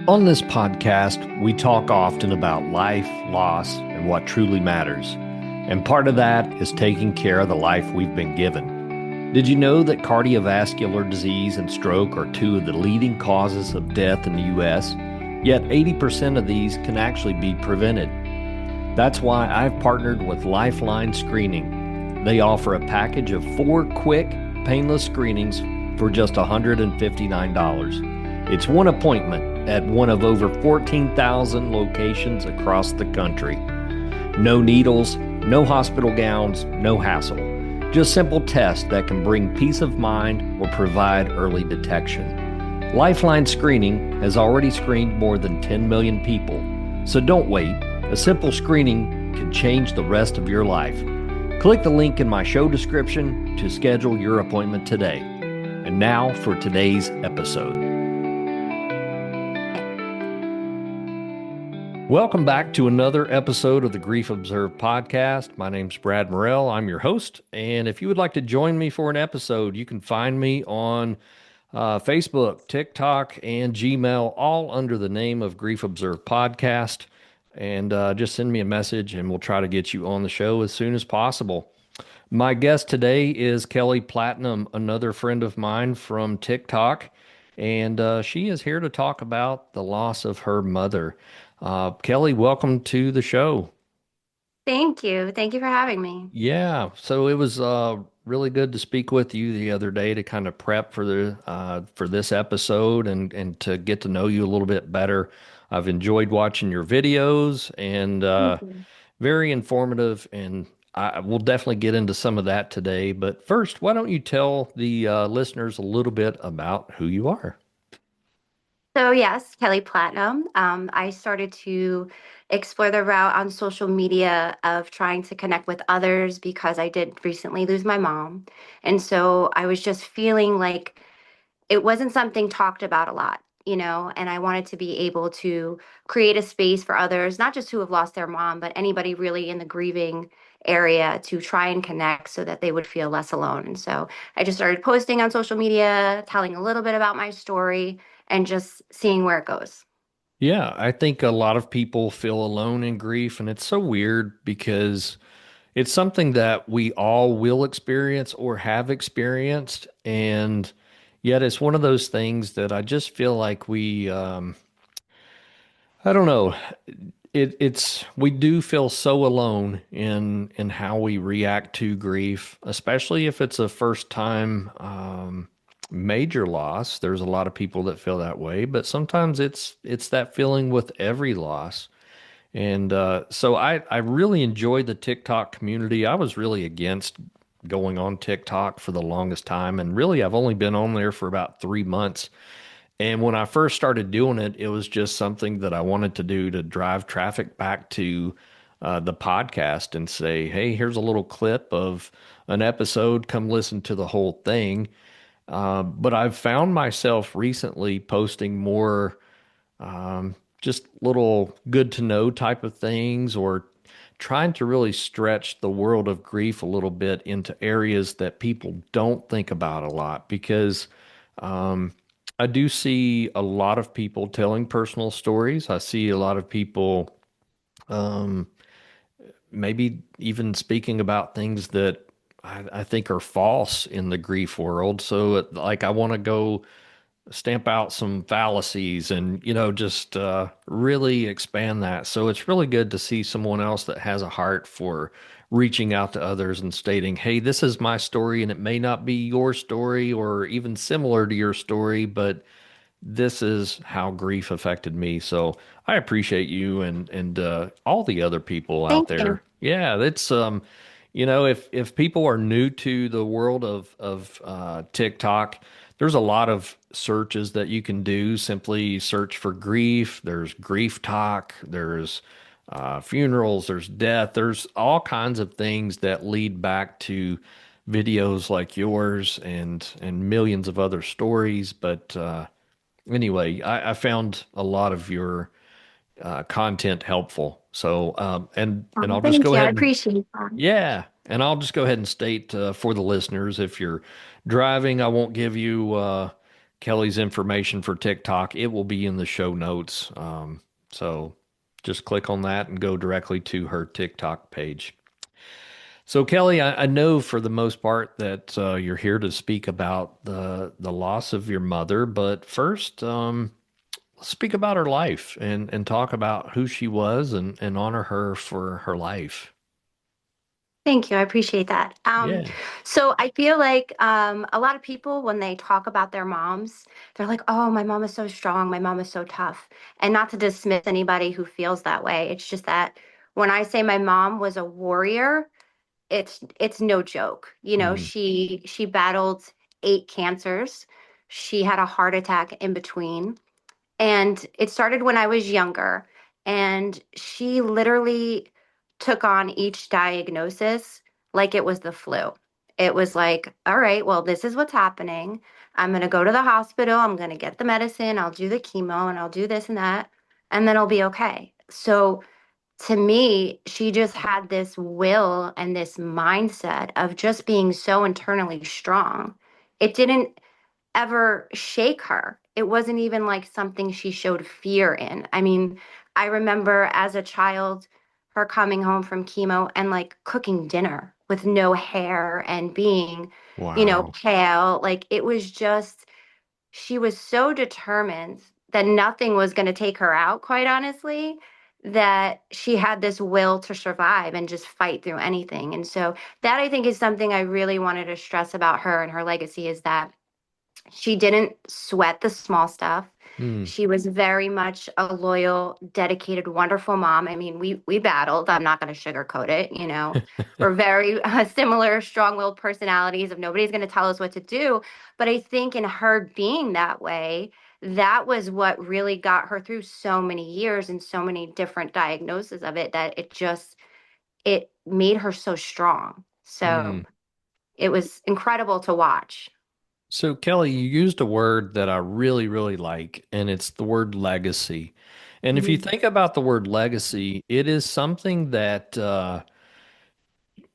On this podcast, we talk often about life, loss, and what truly matters. And part of that is taking care of the life we've been given. Did you know that cardiovascular disease and stroke are two of the leading causes of death in the U.S.? Yet 80% of these can actually be prevented. That's why I've partnered with Lifeline Screening. They offer a package of 4 quick, painless screenings for just $159. It's one appointment at one of over 14,000 locations across the country. No needles, no hospital gowns, no hassle. Just simple tests that can bring peace of mind or provide early detection. Lifeline Screening has already screened more than 10 million people, so don't wait. A simple screening can change the rest of your life. Click the link in my show description to schedule your appointment today. And now for today's episode. Welcome back to another episode of the Grief Observed podcast. My name's Brad Morrell. I'm your host. And if you would like to join me for an episode, you can find me on Facebook, TikTok, and Gmail, all under the name of Grief Observed Podcast. And just send me a message and we'll try to get you on the show as soon as possible. My guest today is Kelly Platinum, another friend of mine from TikTok. And she is here to talk about the loss of her mother. Kelly, welcome to the show. Thank you. Thank you for having me. Yeah, so it was really good to speak with you the other day to kind of prep for this episode and to get to know you a little bit better. I've enjoyed watching your videos and Thank you. very informative, and I will definitely get into some of that today. But first, why don't you tell the listeners a little bit about who you are? So, yes, Kelly Platinum. I started to explore the route on social media of trying to connect with others because I did recently lose my mom. And so I was just feeling like it wasn't something talked about a lot, and I wanted to be able to create a space for others, not just who have lost their mom, but anybody really in the grieving area to try and connect so that they would feel less alone. And so I just started posting on social media, telling a little bit about my story and just seeing where it goes. Yeah, I think a lot of people feel alone in grief, and it's so weird because it's something that we all will experience or have experienced, and yet it's one of those things that I just feel like I don't know, it's we do feel so alone in how we react to grief, especially if it's a first time major loss. There's a lot of people that feel that way, but sometimes it's that feeling with every loss. And so I really enjoyed the TikTok community. I was really against going on TikTok for the longest time. And really, I've only been on there for about 3 months. And when I first started doing it, it was just something that I wanted to do to drive traffic back to the podcast and say, hey, here's a little clip of an episode. Come listen to the whole thing. But I've found myself recently posting more just little good to know type of things or trying to really stretch the world of grief a little bit into areas that people don't think about a lot because um, I do see a lot of people telling personal stories. I see a lot of people um, maybe even speaking about things that I think are false in the grief world. So, like, I want to go stamp out some fallacies and just really expand that, so it's really good to see someone else that has a heart for reaching out to others and stating, hey, this is my story and it may not be your story or even similar to your story, but this is how grief affected me. So I appreciate you and all the other people out Thank you. there. Yeah, it's if people are new to the world of TikTok, there's a lot of searches that you can do. Simply search for grief. There's grief talk. There's funerals. There's death. There's all kinds of things that lead back to videos like yours and millions of other stories. But anyway, I found a lot of your content helpful. So and I'll just Thank go you. I ahead and appreciate that. yeah, and I'll just go ahead and state for the listeners, if you're driving, I won't give you Kelly's information for TikTok. It will be in the show notes. So just click on that and go directly to her TikTok page. So Kelly, I know for the most part that you're here to speak about the loss of your mother, but first, let's speak about her life and talk about who she was and honor her for her life. Thank you. I appreciate that. Yeah. So I feel like a lot of people, when they talk about their moms, they're like, oh, my mom is so strong. My mom is so tough. And not to dismiss anybody who feels that way. It's just that when I say my mom was a warrior, it's no joke. You know, Mm. she battled 8 cancers. She had a heart attack in between. And it started when I was younger. And she literally took on each diagnosis like it was the flu. It was like, all right, well, this is what's happening. I'm going to go to the hospital. I'm going to get the medicine. I'll do the chemo and I'll do this and that. And then I'll be okay. So to me, she just had this will and this mindset of just being so internally strong. It didn't ever shake her. It wasn't even like something she showed fear in. I mean, I remember as a child her coming home from chemo and like cooking dinner with no hair and being, Wow. pale. Like it was just, she was so determined that nothing was going to take her out, quite honestly, that she had this will to survive and just fight through anything. And so that I think is something I really wanted to stress about her and her legacy is that she didn't sweat the small stuff. Mm. She was very much a loyal, dedicated, wonderful mom. I mean, we battled. I'm not going to sugarcoat it. We're very similar, strong-willed personalities. If nobody's going to tell us what to do, but I think in her being that way, that was what really got her through so many years and so many different diagnoses of it that it made her so strong. So Mm. it was incredible to watch. So Kelly, you used a word that I really, really like, and it's the word legacy. And if you Mhm. think about the word legacy, it is something that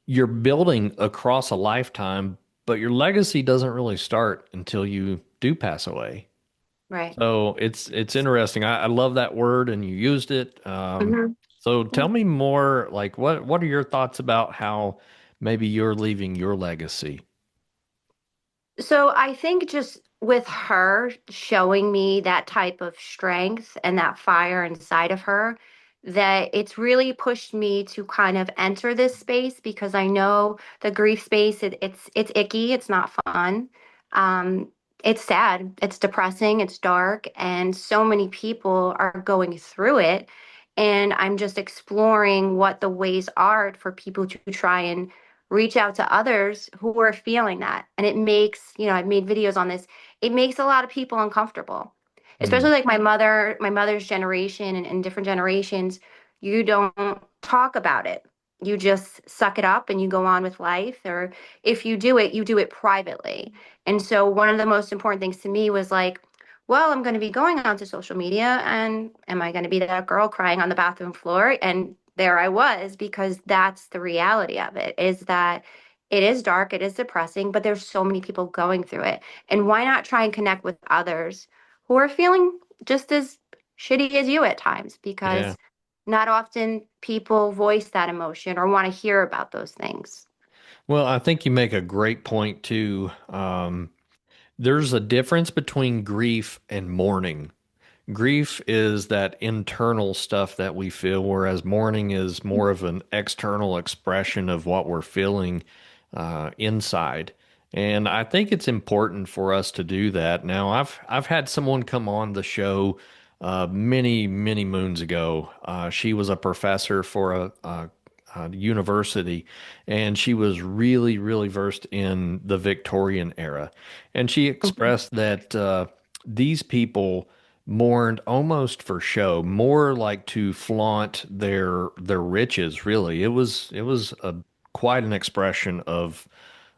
you're building across a lifetime, but your legacy doesn't really start until you do pass away. Right. So it's interesting. I love that word, and you used it. Mhm. So tell me more, like what are your thoughts about how maybe you're leaving your legacy? So I think just with her showing me that type of strength and that fire inside of her, that it's really pushed me to kind of enter this space because I know the grief space, it's icky, it's not fun. Um, it's sad, it's depressing, it's dark, and so many people are going through it. And I'm just exploring what the ways are for people to try and reach out to others who are feeling that. And it makes, I've made videos on this, it makes a lot of people uncomfortable, especially Mm. like my mother's generation and different generations. You don't talk about it. You just suck it up and you go on with life. Or if you do it privately. And so one of the most important things to me was like, well, I'm going to be going onto social media and am I going to be that girl crying on the bathroom floor? And there I was because that's the reality of it is that it is dark, it is depressing, but there's so many people going through it. And why not try and connect with others who are feeling just as shitty as you at times? Yeah. Because not often people voice that emotion or want to hear about those things. Well, I think you make a great point too. There's a difference between grief and mourning. Grief is that internal stuff that we feel, whereas mourning is more of an external expression of what we're feeling inside. And I think it's important for us to do that. Now, I've had someone come on the show many many moons ago. She was a professor for a university, and she was really really versed in the Victorian era, and she Mhm. expressed that these people mourned almost for show, more like to flaunt their riches. Really, it was a quite an expression of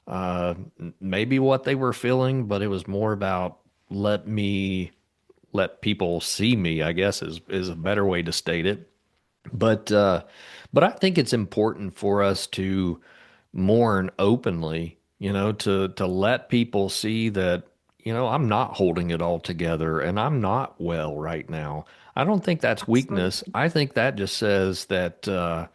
uh, maybe what they were feeling, but it was more about let people see me, I guess is a better way to state it. But but I think it's important for us to mourn openly, to let people see that, I'm not holding it all together and I'm not well right now. I don't think that's weakness. Absolutely. I think that just says that,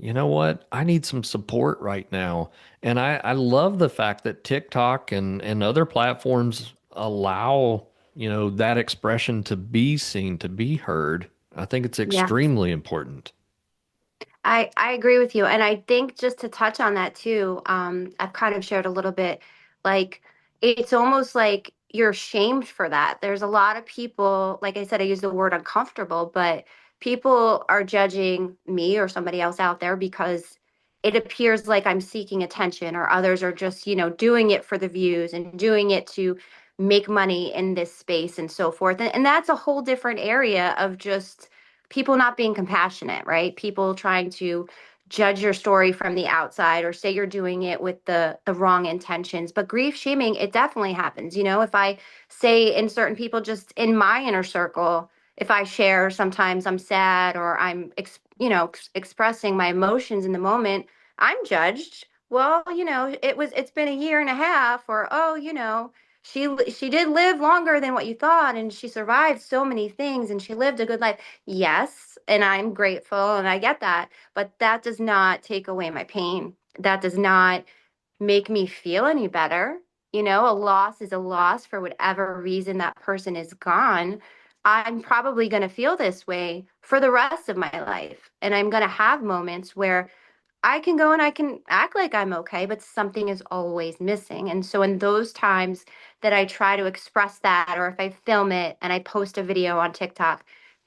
you know what? I need some support right now. And I love the fact that TikTok and other platforms allow, that expression to be seen, to be heard. I think it's Yeah. extremely important. I agree with you. And I think just to touch on that too, I've kind of shared a little bit, like it's almost like you're shamed for that. There's a lot of people, like I said, I use the word uncomfortable, but people are judging me or somebody else out there because it appears like I'm seeking attention, or others are just, doing it for the views and doing it to make money in this space and so forth. And that's a whole different area of just people not being compassionate, right? People trying to judge your story from the outside or say you're doing it with the wrong intentions. But grief shaming, it definitely happens. If I say in certain people just in my inner circle, if I share sometimes I'm sad or I'm expressing my emotions in the moment, I'm judged. Well, it's been a year and a half, or oh, she did live longer than what you thought, and she survived so many things, and she lived a good life. Yes, and I'm grateful and I get that, but that does not take away my pain. That does not make me feel any better. A loss is a loss for whatever reason that person is gone. I'm probably going to feel this way for the rest of my life. And I'm going to have moments where I can go and I can act like I'm okay, but something is always missing. And so, in those times that I try to express that, or if I film it and I post a video on TikTok,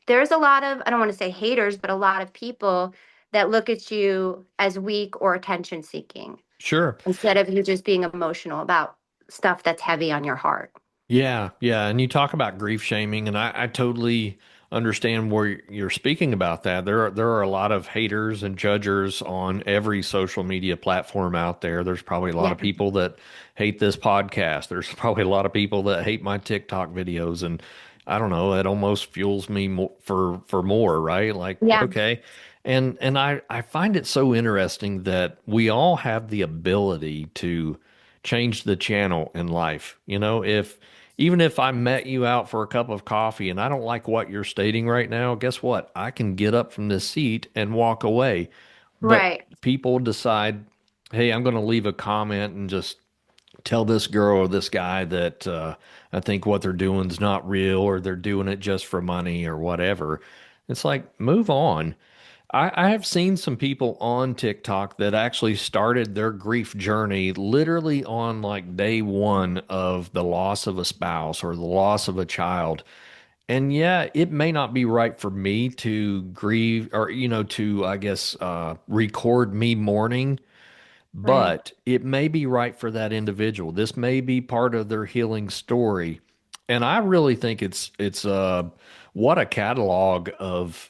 there's a lot of, I don't want to say haters, but a lot of people that look at you as weak or attention seeking Sure. instead of you just being emotional about stuff that's heavy on your heart. Yeah, yeah. And you talk about grief shaming, and I totally understand where you're speaking about that. There are a lot of haters and judgers on every social media platform out there. There's probably a lot Yeah. of people that hate this podcast. There's probably a lot of people that hate my TikTok videos, and I don't know, it almost fuels me more for more, right? Like, Yeah. okay. And I find it so interesting that we all have the ability to change the channel in life. If even if I met you out for a cup of coffee and I don't like what you're stating right now, guess what? I can get up from this seat and walk away. But Right. people decide, hey, I'm going to leave a comment and just tell this girl or this guy that I think what they're doing is not real, or they're doing it just for money or whatever. It's like, move on. I have seen some people on TikTok that actually started their grief journey literally on like day one of the loss of a spouse or the loss of a child. And yeah, it may not be right for me to grieve or, I guess, record me mourning, Right. but it may be right for that individual. This may be part of their healing story. And I really think it's what a catalog of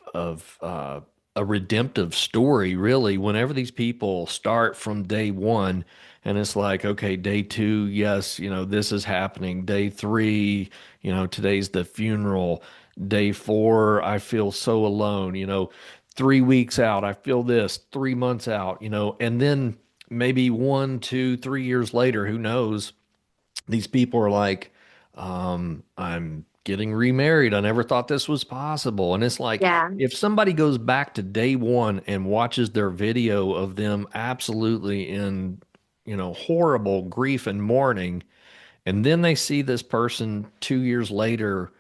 a redemptive story, really. Whenever these people start from day one, and it's like, okay, day two, yes, this is happening. Day three, today's the funeral. Day four, I feel so alone. 3 weeks out, I feel this. 3 months out, and then maybe 1, 2, 3 years later, who knows? These people are like, I'm getting remarried. I never thought this was possible. And it's like, Yeah. if somebody goes back to day one and watches their video of them absolutely in, horrible grief and mourning, and then they see this person 2 years later,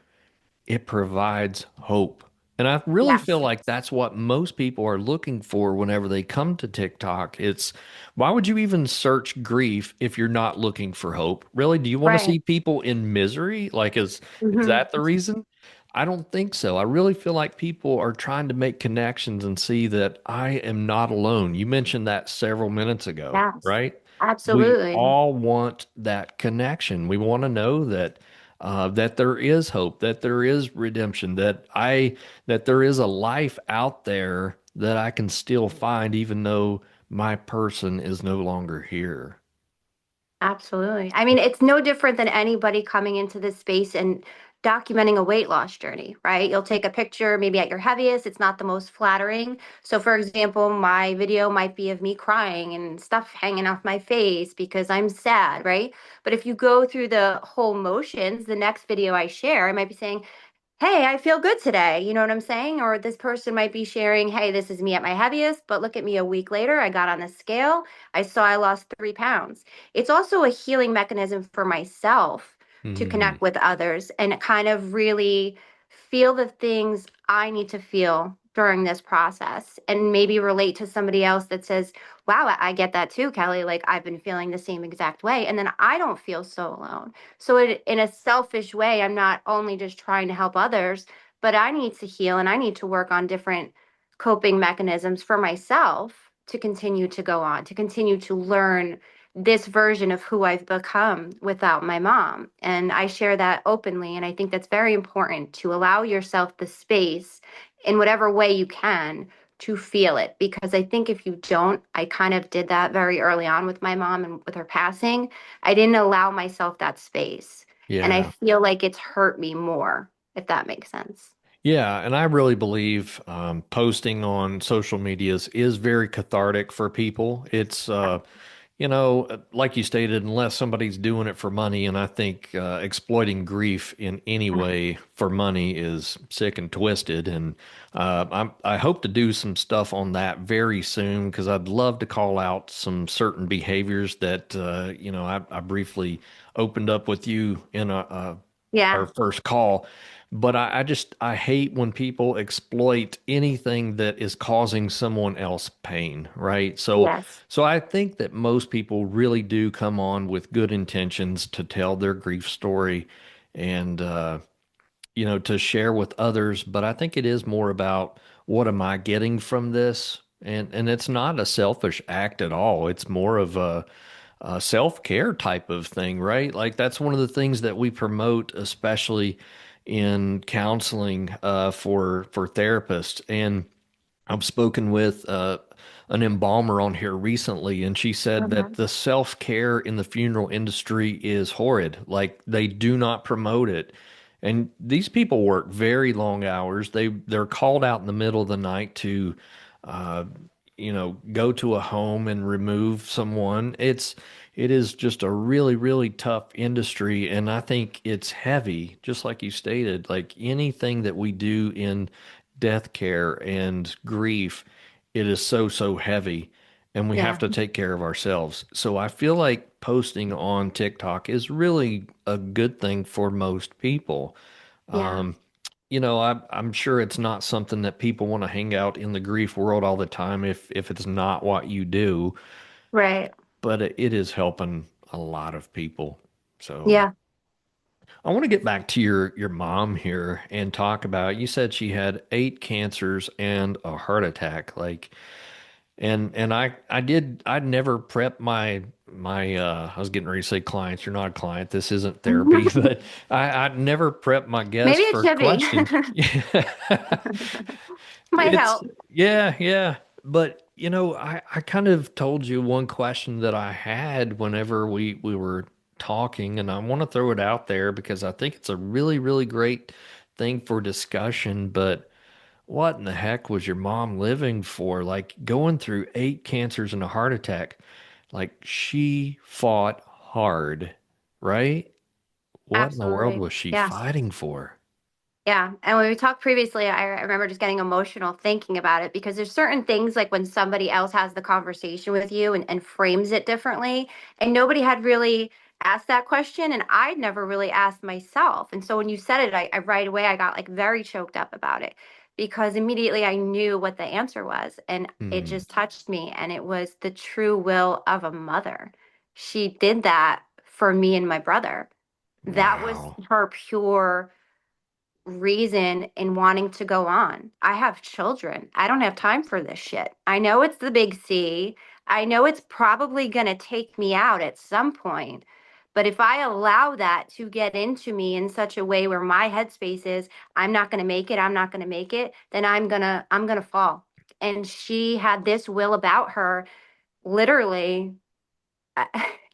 it provides hope. And I really feel Yes. like that's what most people are looking for whenever they come to TikTok. It's why would you even search grief if you're not looking for hope? Really? Do you want to Right. see people in misery? Like, is Hmm. that the reason? I don't think so. I really feel like people are trying to make connections and see that I am not alone. You mentioned that several minutes ago, Yes. right? We Absolutely. all want that connection. We want to know that there is hope, that there is redemption, that there is a life out there that I can still find, even though my person is no longer here. Absolutely. I mean, it's no different than anybody coming into this space and documenting a weight loss journey, right? You'll take a picture maybe at your heaviest, it's not the most flattering. So, for example, my video might be of me crying and stuff hanging off my face because I'm sad, right? But if you go through the whole motions, the next video I share, I might be saying, hey, I feel good today. You know what I'm saying? Or this person might be sharing, hey, this is me at my heaviest, but look at me a week later. I got on the scale. I saw I lost 3 pounds. It's also a healing mechanism for myself to Mm, connect with others and kind of really feel the things I need to feel during this process and maybe relate to somebody else that says, wow, I get that too, Kelly. Like I've been feeling the same exact way. And then I don't feel so alone. So in a selfish way, I'm not only just trying to help others, but I need to heal and I need to work on different coping mechanisms for myself to continue to go on, to continue to learn this version of who I've become without my mom. And I share that openly. And I think that's very important to allow yourself the space in whatever way you can to feel it. Because I think if you don't, I kind of did that very early on with my mom and with her passing. I didn't allow myself that space. And I yeah. feel like it's hurt me more, if that makes sense. Yeah, and I really believe posting on social medias is very cathartic for people. It's like you stated, unless somebody's doing it for money, and I think exploiting grief in any way for money is sick and twisted. And I hope to do some stuff on that very soon because I'd love to call out some certain behaviors that I briefly opened up with you in our Yeah. first call. But I hate when people exploit anything that is causing someone else pain, right? Yes. So I think that most people really do come on with good intentions to tell their grief story and to share with others, but I think it is more about what am I getting from this? And it's not a selfish act at all. It's more of a self-care type of thing, right? Like that's one of the things that we promote, especially in counseling for therapists. And I've spoken with an embalmer on here recently, and she said that Mhm. the self-care in the funeral industry is horrid. Like they do not promote it. And these people work very long hours. They're called out in the middle of the night to uh, go to a home and remove someone. It is just a really, really tough industry, and I think it's heavy, just like you stated. Like anything that we do in death care and grief, it is so, so heavy, and we have Yeah. to take care of ourselves. So I feel like posting on TikTok is really a good thing for most people. Yeah. Um, I'm sure it's not something that people want to hang out in the grief world all the time if it's not what you do, Right. but it is helping a lot of people. So Yeah. I want to get back to your mom here and talk about, you said she had 8 cancers and a heart attack. Like, and I'd never prep my I was getting ready to say clients. You're not a client. This isn't therapy, but I'd never prep my Maybe guests it for should be. questions. Might It's help. yeah, yeah. But I kind of told you one question that I had whenever we were talking, and I want to throw it out there because I think it's a really, really great thing for discussion. But what in the heck was your mom living for? Like going through 8 cancers and a heart attack. Like she fought hard, right? What in the world Absolutely. was she Yeah. fighting for? Yeah. And when we talked previously, I remember just getting emotional thinking about it because there's certain things like when somebody else has the conversation with you and frames it differently, and nobody had really asked that question, and I'd never really asked myself. And so when you said it, I right away I got like very choked up about it because immediately I knew what the answer was, and it Hmm. just touched me, and it was the true will of a mother. She did that for me and my brother. That was Wow. her pure reason in wanting to go on. I have children. I don't have time for this shit. I know it's the big C. I know it's probably going to take me out at some point. But if I allow that to get into me in such a way where my headspace is, I'm not going to make it, I'm not going to make it, then I'm going to fall. And she had this will about her literally.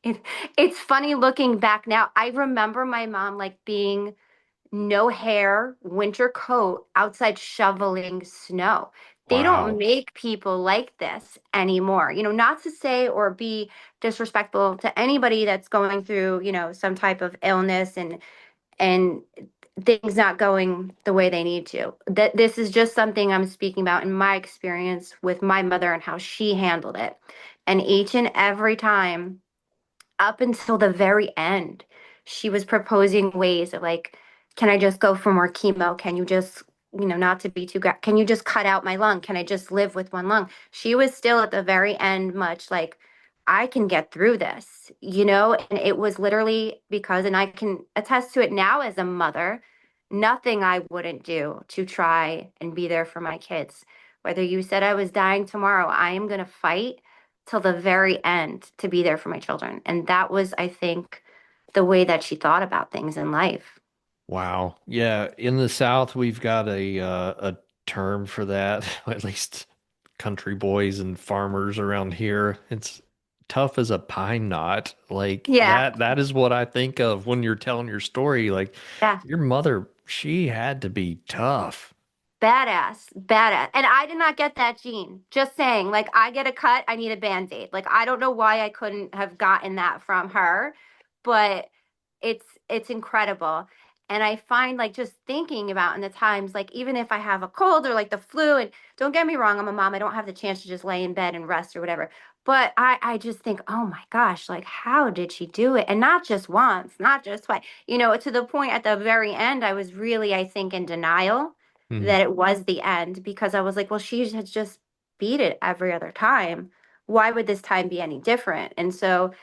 It, it's funny looking back now. I remember my mom like being no hair, winter coat, outside shoveling snow. They don't Wow. make people like this anymore. Not to say or be disrespectful to anybody that's going through, some type of illness and things not going the way they need to. That this is just something I'm speaking about in my experience with my mother and how she handled it. And each and every time up until the very end, she was proposing ways of like, can I just go for more chemo? Can you just, not to be too, can you just cut out my lung? Can I just live with one lung? She was still at the very end, much like, I can get through this, and it was literally because, and I can attest to it now as a mother, nothing I wouldn't do to try and be there for my kids. Whether you said I was dying tomorrow, I am going to fight till the very end to be there for my children. And that was, I think, the way that she thought about things in life. Wow. Yeah, in the South we've got a term for that. At least country boys and farmers around here. It's tough as a pine knot. Like Yeah, that is what I think of when you're telling your story. Like yeah. your mother, she had to be tough. Badass, badass. And I did not get that gene. Just saying, like, I get a cut, I need a band-aid. Like, I don't know why I couldn't have gotten that from her, but it's incredible. And I find like just thinking about in the times, like even if I have a cold or like the flu, and don't get me wrong, I'm a mom, I don't have the chance to just lay in bed and rest or whatever. But I just think, oh my gosh, like how did she do it? And not just once, not just twice, to the point at the very end, I was really, I think, in denial Hmm. that it was the end because I was like, well, she has just beat it every other time. Why would this time be any different? And so,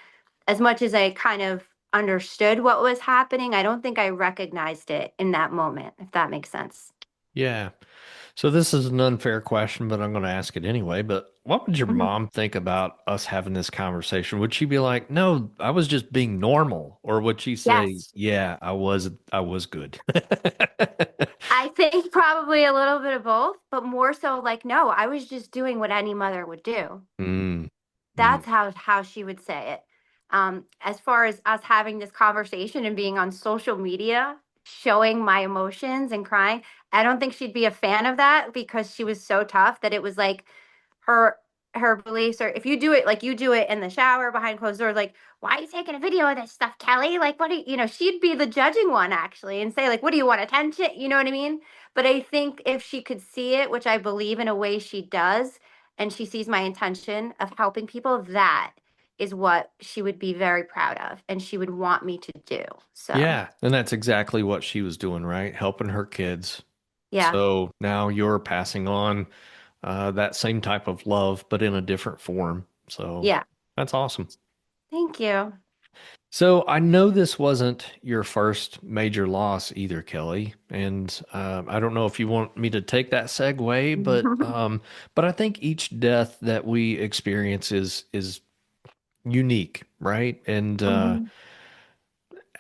as much as I kind of understood what was happening, I don't think I recognized it in that moment, if that makes sense. Yeah. So this is an unfair question, but I'm going to ask it anyway. But what would your Mhm. mom think about us having this conversation? Would she be like, "No, I was just being normal," or would she say, Yes. "Yeah, I was good"? I think probably a little bit of both, but more so like, no, I was just doing what any mother would do. Mm, mm. That's how she would say it. As far as us having this conversation and being on social media, showing my emotions and crying, I don't think she'd be a fan of that because she was so tough that it was like her her beliefs or if you do it like you do it in the shower behind closed doors, like, why are you taking a video of this stuff, Kelly? Like, what do she'd be the judging one actually and say, like, what do you want attention? You know what I mean? But I think if she could see it, which I believe in a way she does, and she sees my intention of helping people, that is what she would be very proud of and she would want me to do. So, Yeah, and that's exactly what she was doing, right? Helping her kids. yeah. So now you're passing on that same type of love, but in a different form. So Yeah. that's awesome. Thank you. So I know this wasn't your first major loss either, Kelly, and I don't know if you want me to take that segue, but I think each death that we experience is unique, right? And Mhm.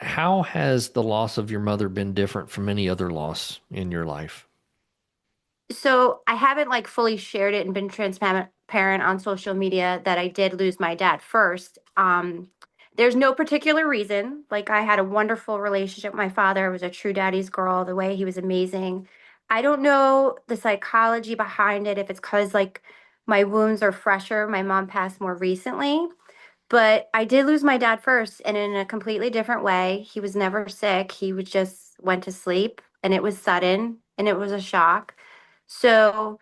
how has the loss of your mother been different from any other loss in your life? So I haven't like fully shared it and been transparent on social media that I did lose my dad first. There's no particular reason. Like I had a wonderful relationship with my father. I was a true daddy's girl. The way he was amazing. I don't know the psychology behind it. If it's because like my wounds are fresher. My mom passed more recently, but I did lose my dad first, and in a completely different way. He was never sick. He would just went to sleep, and it was sudden, and it was a shock. So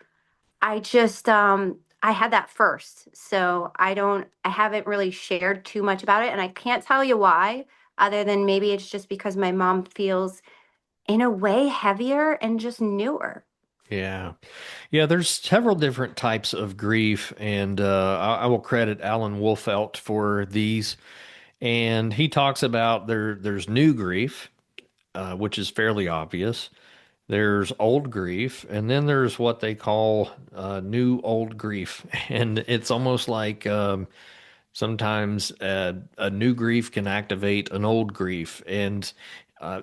I just I had that first. So I haven't really shared too much about it and I can't tell you why other than maybe it's just because my mom feels in a way heavier and just newer. Yeah. Yeah, there's several different types of grief, and I will credit Alan Wolfelt for these. And he talks about there's new grief, which is fairly obvious. There's old grief, and then there's what they call new old grief. And it's almost like sometimes a new grief can activate an old grief. And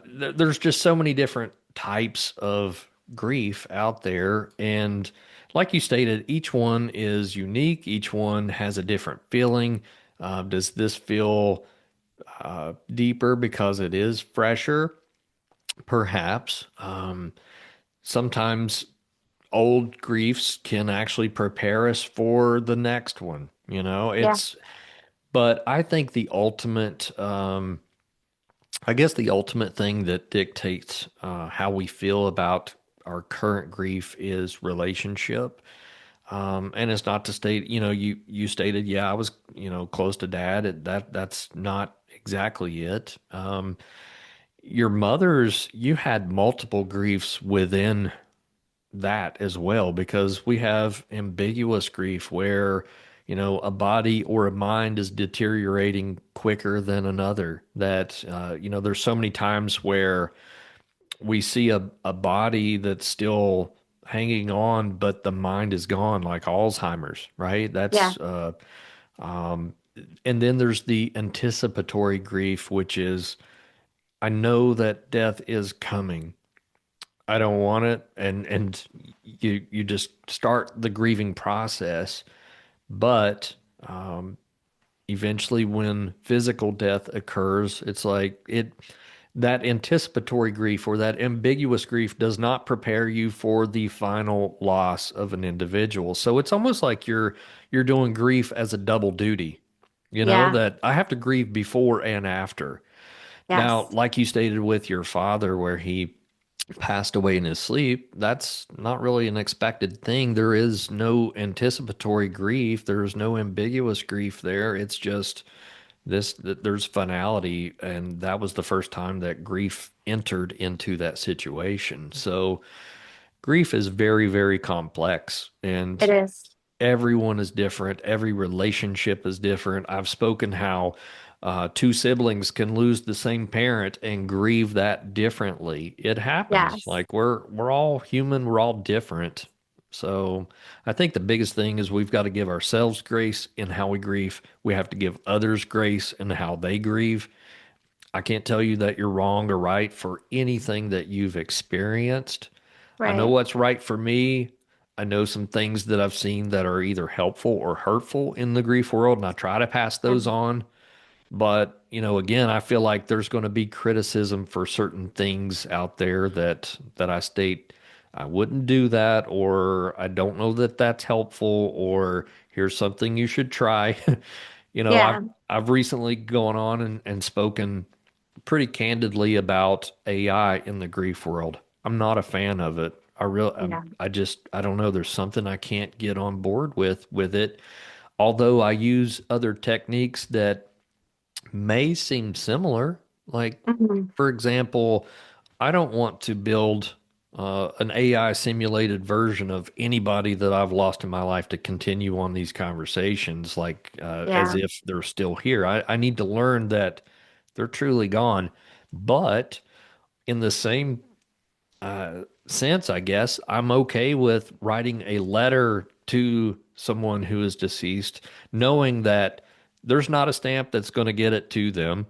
there's just so many different types of grief out there. And like you stated, each one is unique, each one has a different feeling. Does this feel deeper because it is fresher? Perhaps. Sometimes old griefs can actually prepare us for the next one. Yeah. But I think I guess the ultimate thing that dictates how we feel about our current grief is relationship. And it's not to state, you stated, yeah, I was, close to dad. That's not exactly it. You had multiple griefs within that as well, because we have ambiguous grief where, a body or a mind is deteriorating quicker than another. That, there's so many times where we see a body that's still hanging on, but the mind is gone, like Alzheimer's, right? Yeah. Um, and then there's the anticipatory grief, which is, I know that death is coming. I don't want it, and you just start the grieving process, but eventually when physical death occurs, it's like that anticipatory grief or that ambiguous grief does not prepare you for the final loss of an individual. So it's almost like you're doing grief as a double duty, Yeah. that I have to grieve before and after. Now, Yes. like you stated with your father, where he passed away in his sleep, that's not really an expected thing. There is no anticipatory grief. There's no ambiguous grief there. It's just there's finality, and that was the first time that grief entered into that situation. So grief is very, very complex, It and is. everyone is different. Every relationship is different. I've spoken how two siblings can lose the same parent and grieve that differently. It happens. Yes. Like we're all human. We're all different. So I think the biggest thing is we've got to give ourselves grace in how we grieve. We have to give others grace in how they grieve. I can't tell you that you're wrong or right for anything that you've experienced. I know Right. what's right for me. I know some things that I've seen that are either helpful or hurtful in the grief world, and I try to pass Yeah. those on. But, again, I feel like there's going to be criticism for certain things out there that I state I wouldn't do that, or I don't know that that's helpful, or here's something you should try. I've Yeah. recently gone on and spoken pretty candidly about AI in the grief world. I'm not a fan of it. Yeah. I don't know. There's something I can't get on board with it. Although I use other techniques that may seem similar. Like, Hmm. for example, I don't want to build an AI simulated version of anybody that I've lost in my life to continue on these conversations, like as Yeah. if they're still here. I need to learn that they're truly gone. But in the same sense, I guess, I'm okay with writing a letter to someone who is deceased, knowing that there's not a stamp that's going to get it to them.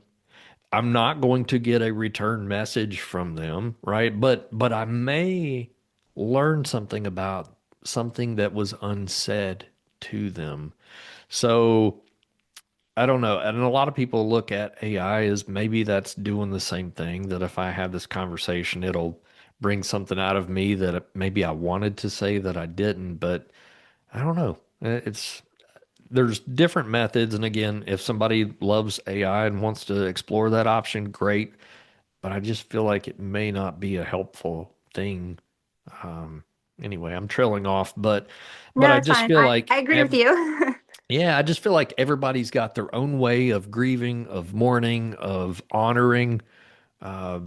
I'm not going to get a return message from them, right? But I may learn something about something that was unsaid to them. So I don't know. And a lot of people look at AI as maybe that's doing the same thing, that if I have this conversation, it'll bring something out of me that maybe I wanted to say that I didn't, but I don't know. There's different methods. And again, if somebody loves AI and wants to explore that option, great. But I just feel like it may not be a helpful thing. Um, anyway, I'm trailing off, but No, I it's just fine. feel I like agree with you. yeah, I just feel like everybody's got their own way of grieving, of mourning, of honoring. Uh,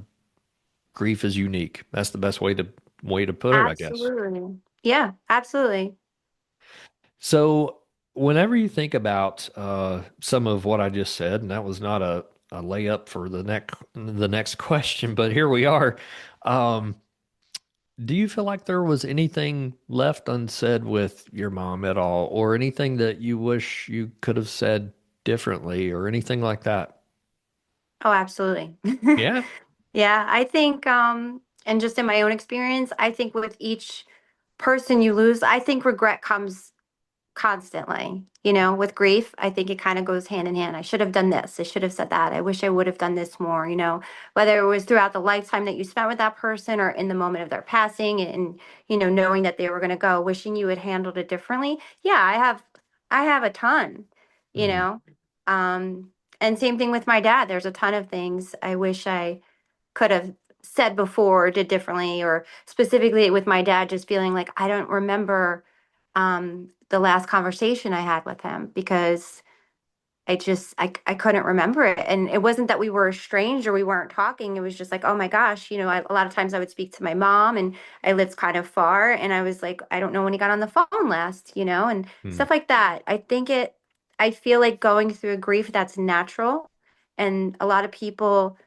Grief is unique. That's the best way to put it, I guess. Absolutely. Yeah, absolutely. So, whenever you think about some of what I just said, and that was not a layup for the next question, but here we are. Um, do you feel like there was anything left unsaid with your mom at all, or anything that you wish you could have said differently, or anything like that? Oh, absolutely. Yeah. Yeah, I think, and just in my own experience, I think with each person you lose, I think regret comes constantly. With grief, I think it kind of goes hand in hand. I should have done this. I should have said that. I wish I would have done this more, whether it was throughout the lifetime that you spent with that person or in the moment of their passing and, knowing that they were going to go, wishing you had handled it differently. Yeah, I have a ton, you Mm. know. Um, and same thing with my dad. There's a ton of things I wish I could have said before or did differently, or specifically with my dad, just feeling like I don't remember the last conversation I had with him because I couldn't remember it. And it wasn't that we were estranged or we weren't talking. It was just like, oh my gosh, a lot of times I would speak to my mom and I lived kind of far. And I was like, I don't know when he got on the phone last, and Mm. stuff like that. I feel like going through a grief that's natural. And a lot of people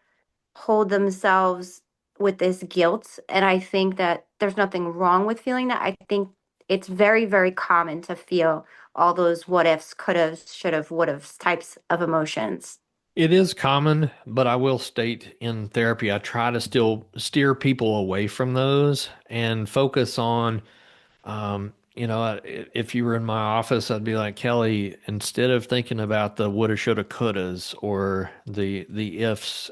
hold themselves with this guilt. And I think that there's nothing wrong with feeling that. I think it's very, very common to feel all those what ifs, could have, should have, would have types of emotions. It is common, but I will state in therapy, I try to still steer people away from those and focus on, if you were in my office, I'd be like, Kelly, instead of thinking about the woulda, shoulda, couldas or the ifs,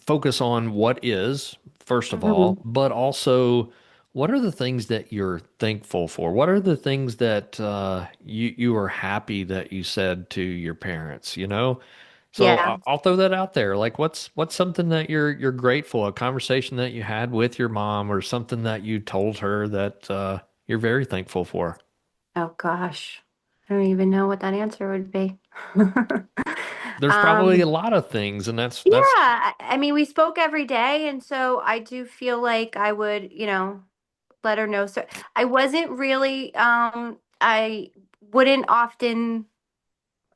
focus on what is, first of all, Mhm. but also what are the things that you're thankful for? What are the things that you are happy that you said to your parents, you know? So Yeah. I'll throw that out there. Like what's something that you're grateful, a conversation that you had with your mom or something that you told her that you're very thankful for. Oh gosh. I don't even know what that answer would be. There's probably a Um, lot of things, and yeah, that's I mean, we spoke every day, and so I do feel like I would, let her know. So I wasn't really, I wouldn't often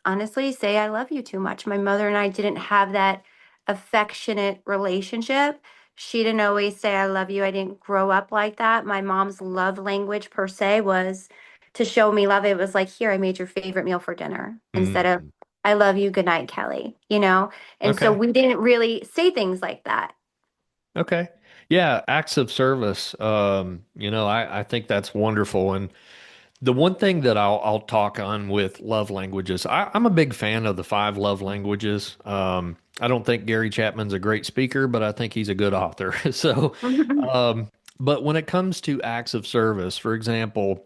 honestly say I love you too much. My mother and I didn't have that affectionate relationship. She didn't always say I love you. I didn't grow up like that. My mom's love language per se was to show me love. It was like, here, I made your favorite meal for dinner instead of mm, I love you, good night, Kelly. And so okay. we didn't really say things like that. Okay. Yeah, acts of service. I think that's wonderful. And the one thing that I'll talk on with love languages, I'm a big fan of the five love languages. I don't think Gary Chapman's a great speaker, but I think he's a good author. So, um, but when it comes to acts of service, for example,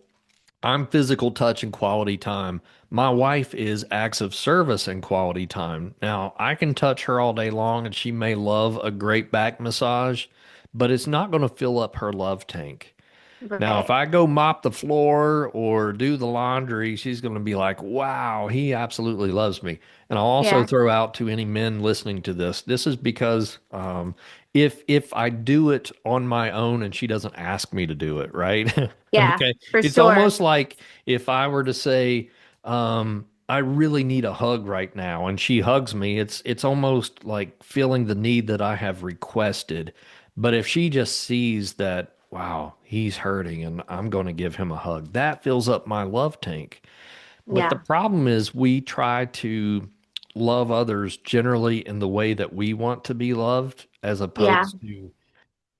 I'm physical touch and quality time. My wife is acts of service and quality time. Now, I can touch her all day long and she may love a great back massage, but it's not going to fill up her love tank. Now, if Right. I go mop the floor or do the laundry, she's going to be like, wow, he absolutely loves me. And I'll also Yeah. throw out to any men listening to this, this is because if I do it on my own and she doesn't ask me to do it, right? Yeah, Okay. for It's sure. almost like if I were to say, I really need a hug right now, and she hugs me, it's almost like feeling the need that I have requested. But if she just sees that, wow, he's hurting and I'm going to give him a hug, that fills up my love tank. But the Yeah. problem is we try to love others generally in the way that we want to be loved, as Yeah. opposed to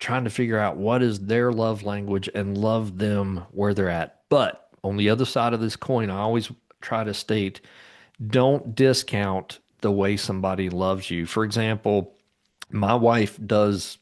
trying to figure out what is their love language and love them where they're at. But on the other side of this coin, I always try to state, don't discount the way somebody loves you. For example, my wife does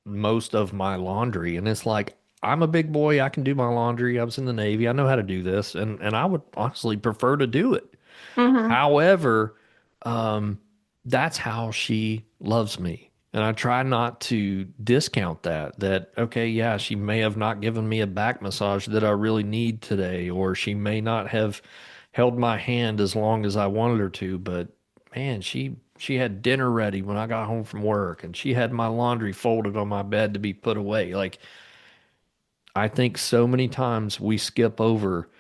most of my laundry. And it's like, I'm a big boy. I can do my laundry. I was in the Navy. I know how to do this. And I would honestly prefer to do it. Hmm. However, um, that's how she loves me. And I try not to discount that, okay, yeah, she may have not given me a back massage that I really need today, or she may not have held my hand as long as I wanted her to, but man, she had dinner ready when I got home from work, and she had my laundry folded on my bed to be put away. Like, I think so many times we skip over,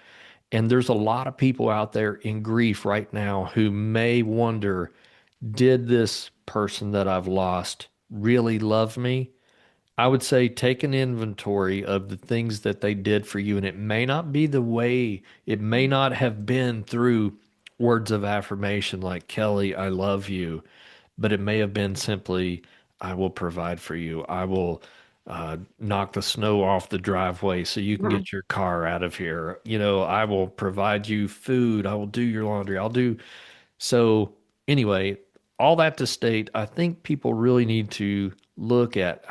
and there's a lot of people out there in grief right now who may wonder, did this person that I've lost really love me? I would say take an inventory of the things that they did for you, and it may not be the way, it may not have been through words of affirmation like, Kelly, I love you, but it may have been simply, I will provide for you. I will. knock the snow off the driveway so you can Mhm. get your car out of here. I will provide you food. I will do your laundry. I'll do so. Anyway, all that to state, I think people really need to look at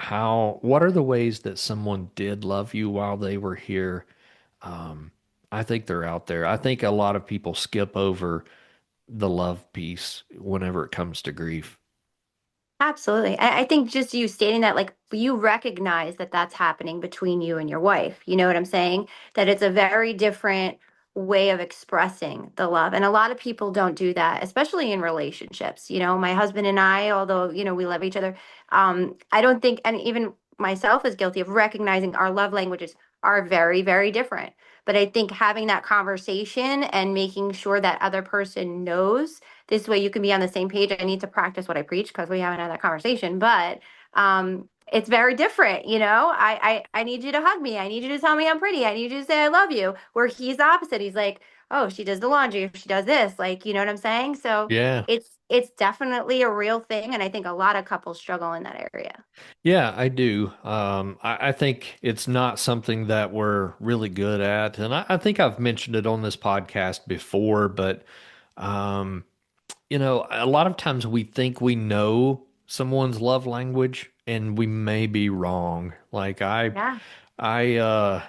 what are the ways that someone did love you while they were here. Um, I think they're out there. I think a lot of people skip over the love piece whenever it comes to grief. Absolutely. I think just you stating that, like, you recognize that that's happening between you and your wife. You know what I'm saying? That it's a very different way of expressing the love. And a lot of people don't do that, especially in relationships. My husband and I, although, we love each other, I don't think, and even myself is guilty of recognizing our love languages are very, very different. But I think having that conversation and making sure that other person knows this way you can be on the same page. I need to practice what I preach because we haven't had that conversation, but it's very different. I need you to hug me. I need you to tell me I'm pretty. I need you to say I love you. Where he's the opposite. He's like, oh, she does the laundry, she does this. Like, you know what I'm saying? So Yeah. it's definitely a real thing, and I think a lot of couples struggle in that area. Yeah, I do. I think it's not something that we're really good at. And I think I've mentioned it on this podcast before, but, um, a lot of times we think we know someone's love language and we may be wrong. Like Yeah, I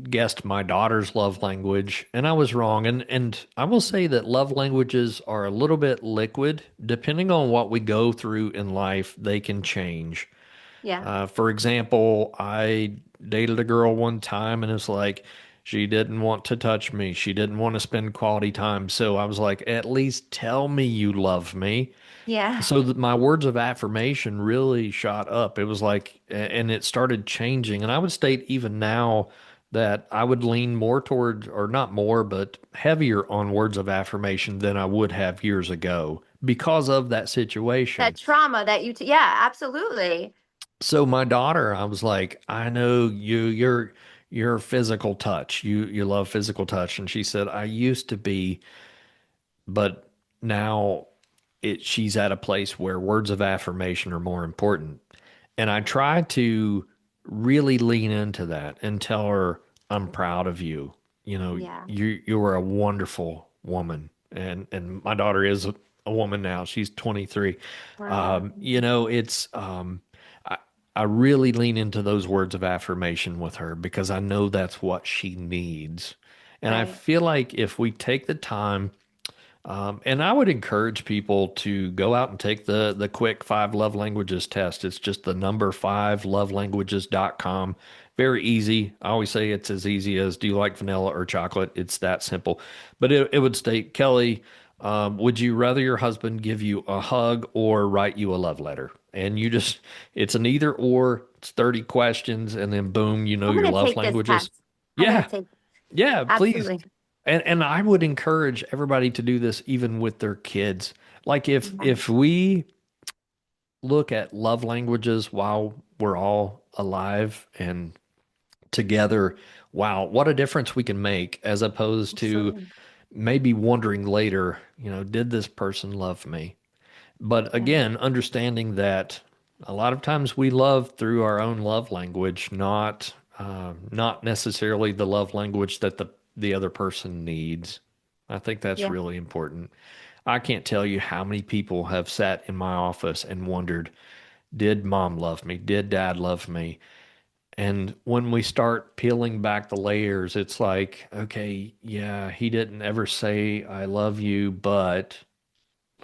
guessed my daughter's love language and I was wrong. And I will say that love languages are a little bit liquid. Depending on what we go through in life, they can change. yeah, For example, I dated a girl one time and it's like she didn't want to touch me. She didn't want to spend quality time. So I was like, at least tell me you love me. yeah. So that my words of affirmation really shot up. It was like, and it started changing. And I would state even now that I would lean more toward, or not more, but heavier on words of affirmation than I would have years ago because of that situation. That trauma that yeah, absolutely. So my daughter, I was like, I know you're physical touch. You love physical touch. And she said, I used to be, but now she's at a place where words of affirmation are more important. And I try to really lean into that and tell her, I'm proud of you. Yeah. You were a wonderful woman. And my daughter is a woman now. She's 23. Wow. It's I, I really lean into those words of affirmation with her because I know that's what she needs. And I Right. feel like if we take the time and I would encourage people to go out and take the quick five love languages test. It's just the number five lovelanguages.com. Very easy. I always say it's as easy as do you like vanilla or chocolate? It's that simple. But it would state, Kelly, would you rather your husband give you a hug or write you a love letter? And it's an either or, it's 30 questions, and then boom, you know I'm your gonna love take this languages. test. I'm gonna Yeah, take yeah, please. absolutely. And I would encourage everybody to do this even with their kids. Like Yeah. if we look at love languages while we're all alive and together, wow, what a difference we can make as opposed to Absolutely. maybe wondering later, did this person love me? But Yeah. again, understanding that a lot of times we love through our own love language, not necessarily the love language that the other person needs. I think that's Yeah. really important. I can't tell you how many people have sat in my office and wondered, did mom love me? Did dad love me? And when we start peeling back the layers, it's like, okay, yeah, he didn't ever say I love you, but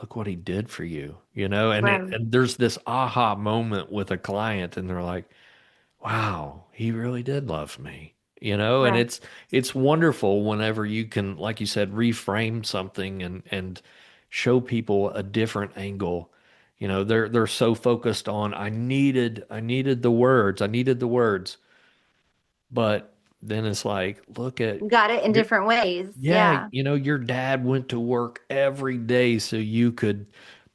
look what he did for you, Right. and there's this aha moment with a client and they're like, wow, he really did love me, and Right. it's wonderful whenever you can, like you said, reframe something and show people a different angle. They're so focused on I needed the words, but then it's like, look at Got it in your different ways. yeah, Yeah. your dad went to work every day so you could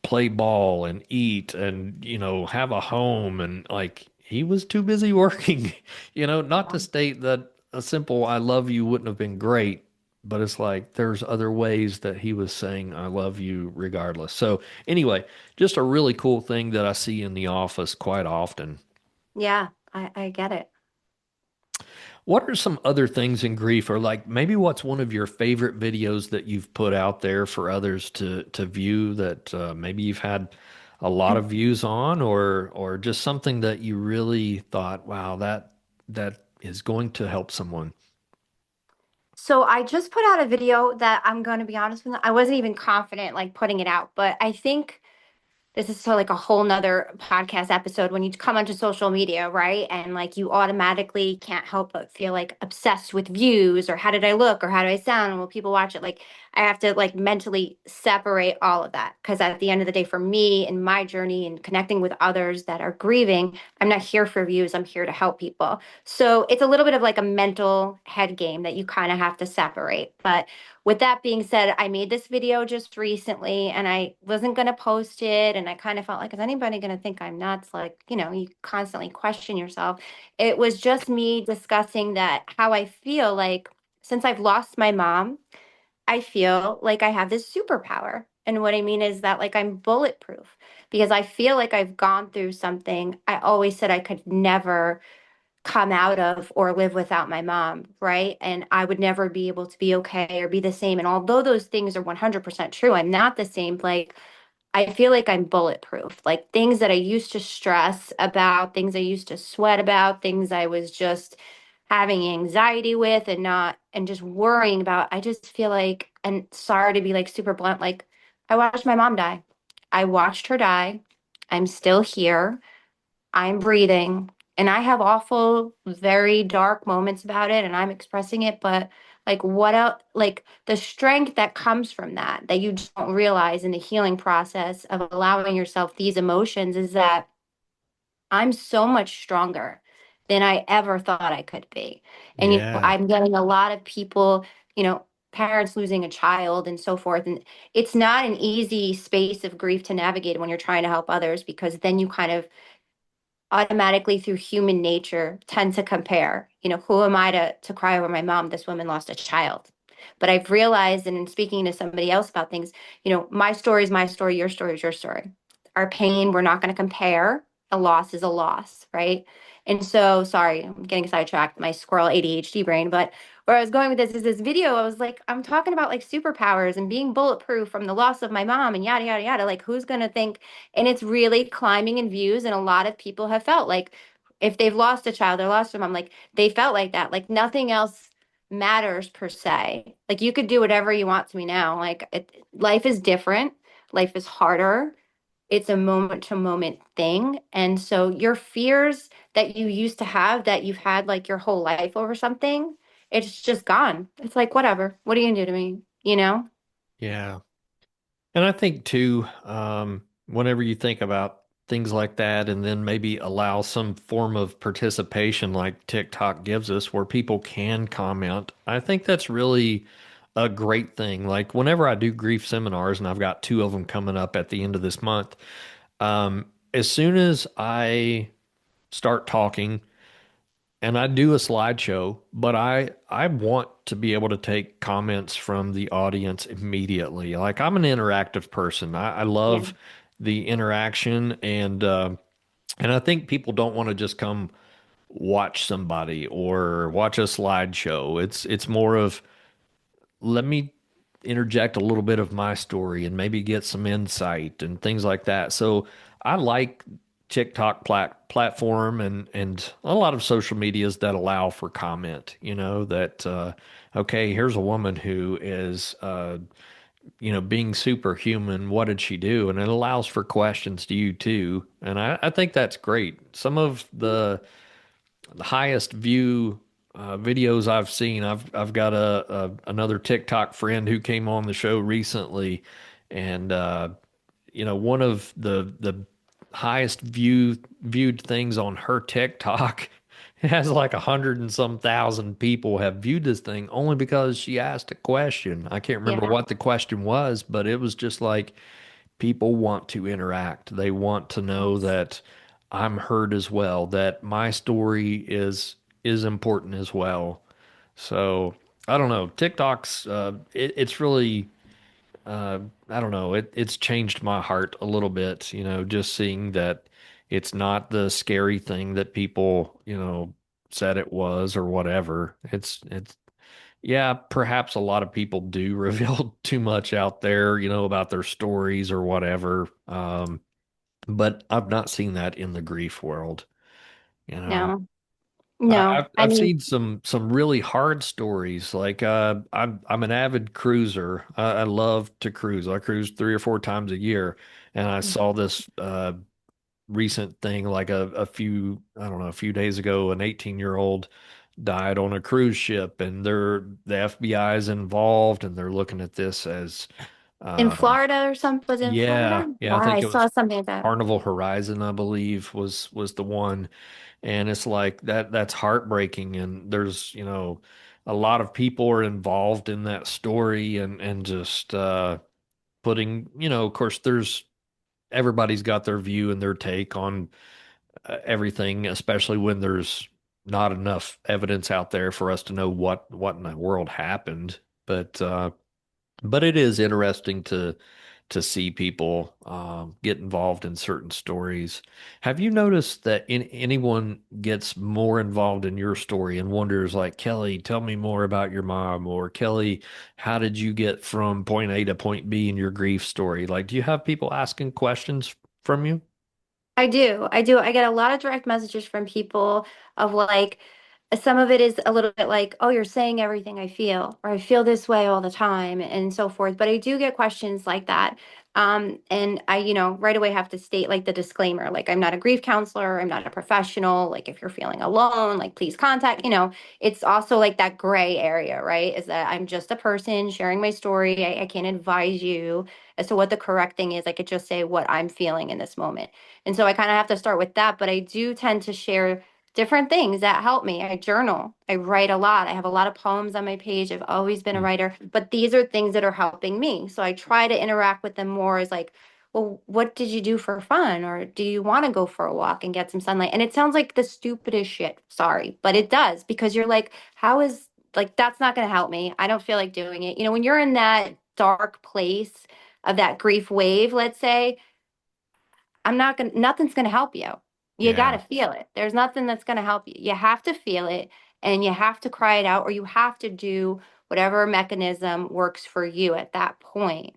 play ball and eat and, have a home and like he was too busy working. Not to state that a simple I love you wouldn't have been great, but it's like there's other ways that he was saying I love you regardless. So, anyway, just a really cool thing that I see in the office quite often. Yeah. I get it. What are some other things in grief, or like maybe what's one of your favorite videos that you've put out there for others to view that maybe you've had a lot of views on, or just something that you really thought, wow, that is going to help someone? So I just put out a video that I'm going to be honest with you, I wasn't even confident like putting it out, but I think this is so like a whole nother podcast episode when you come onto social media, right? And like you automatically can't help but feel like obsessed with views or how did I look or how do I sound and will people watch it? Like I have to like mentally separate all of that because at the end of the day, for me and my journey and connecting with others that are grieving, I'm not here for views. I'm here to help people. So it's a little bit of like a mental head game that you kind of have to separate. But with that being said, I made this video just recently and I wasn't going to post it. And I kind of felt like, is anybody going to think I'm nuts? Like, you constantly question yourself. It was just me discussing that how I feel like since I've lost my mom, I feel like I have this superpower. And what I mean is that like I'm bulletproof because I feel like I've gone through something I always said I could never come out of or live without my mom, right? And I would never be able to be okay or be the same. And although those things are 100% true, I'm not the same. Like, I feel like I'm bulletproof. Like, things that I used to stress about, things I used to sweat about, things I was just having anxiety with and just worrying about. I just feel like, and sorry to be like super blunt, like, I watched my mom die. I watched her die. I'm still here. I'm breathing and I have awful, very dark moments about it and I'm expressing it, but like what else, like the strength that comes from that you don't realize in the healing process of allowing yourself these emotions is that I'm so much stronger than I ever thought I could be. And, Yeah. I'm getting a lot of people, parents losing a child and so forth. And it's not an easy space of grief to navigate when you're trying to help others because then you kind of automatically through human nature tend to compare. Who am I to cry over my mom? This woman lost a child. But I've realized, and in speaking to somebody else about things, my story is my story, your story is your story. Our pain, we're not going to compare. A loss is a loss, right? And so, sorry, I'm getting sidetracked, my squirrel ADHD brain. But where I was going with this is this video, I was like, I'm talking about like superpowers and being bulletproof from the loss of my mom and yada, yada, yada. Like, who's going to think and it's really climbing in views. And a lot of people have felt like if they've lost a child or lost a mom, like they felt like that. Like nothing else matters per se. Like you could do whatever you want to me now. Like life is different. Life is harder. It's a moment to moment thing. And so your fears that you used to have that you've had like your whole life over something, it's just gone. It's like, whatever. What are you going to do to me? You know? Yeah. And I think too, whenever you think about things like that, and then maybe allow some form of participation like TikTok gives us, where people can comment, I think that's really a great thing. Like whenever I do grief seminars, and I've got two of them coming up at the end of this month, as soon as I start talking, and I do a slideshow, but I want to be able to take comments from the audience immediately. Like I'm an interactive person. I Yeah. love the interaction, and I think people don't want to just come watch somebody or watch a slideshow. It's more of let me interject a little bit of my story and maybe get some insight and things like that. So I like TikTok platform and a lot of social medias that allow for comment, that okay, here's a woman who is being superhuman. What did she do? And it allows for questions to you too. And I think that's great. Some of the highest view videos I've seen. I've got a another TikTok friend who came on the show recently, and one of the highest viewed things on her TikTok. It has like 100 and some thousand people have viewed this thing only because she asked a question. I can't remember Yeah. what the question was, but it was just like people want to interact. They want to know Yes. that I'm heard as well, that my story is important as well. So I don't know. TikTok's it's really I don't know. It's changed my heart a little bit, just seeing that It's not the scary thing that people, said it was or whatever. Yeah, perhaps a lot of people do reveal too much out there, about their stories or whatever. But I've not seen that in the grief world, you know. No, I, no. I've I I've mean, seen some really hard stories. Like I'm an avid cruiser. I love to cruise. I cruise 3 or 4 times a year, and I saw this recent thing like a few I don't know a few days ago. An 18-year-old died on a cruise ship, and the FBI is involved, and they're looking at this as in um, Florida or some, was it in yeah, Florida? yeah. I Yeah, I think it was saw something like that. Carnival Horizon, I believe, was the one. And it's like that's heartbreaking. And there's, a lot of people are involved in that story and just putting, of course, there's everybody's got their view and their take on everything, especially when there's not enough evidence out there for us to know what in the world happened. But it is interesting to see people get involved in certain stories. Have you noticed that anyone gets more involved in your story and wonders like, Kelly, tell me more about your mom, or Kelly, how did you get from point A to point B in your grief story? Like, do you have people asking questions from you? I do. I do. I get a lot of direct messages from people of like, some of it is a little bit like, oh, you're saying everything I feel, or I feel this way all the time, and so forth. But I do get questions like that. And I, right away have to state like the disclaimer, like I'm not a grief counselor, I'm not a professional. Like if you're feeling alone, like please contact, it's also like that gray area, right? Is that I'm just a person sharing my story. I can't advise you as to what the correct thing is. I could just say what I'm feeling in this moment. And so I kind of have to start with that, but I do tend to share different things that help me. I journal, I write a lot. I have a lot of poems on my page. I've always been a Mm. writer, but these are things that are helping me. So I try to interact with them more as like, well, what did you do for fun? Or do you want to go for a walk and get some sunlight? And it sounds like the stupidest shit. Sorry, but it does because you're like, how is like that's not going to help me. I don't feel like doing it. When you're in that dark place of that grief wave, let's say, nothing's gonna help you. You Yeah. gotta feel it. There's nothing that's gonna help you. You have to feel it and you have to cry it out, or you have to do whatever mechanism works for you at that point.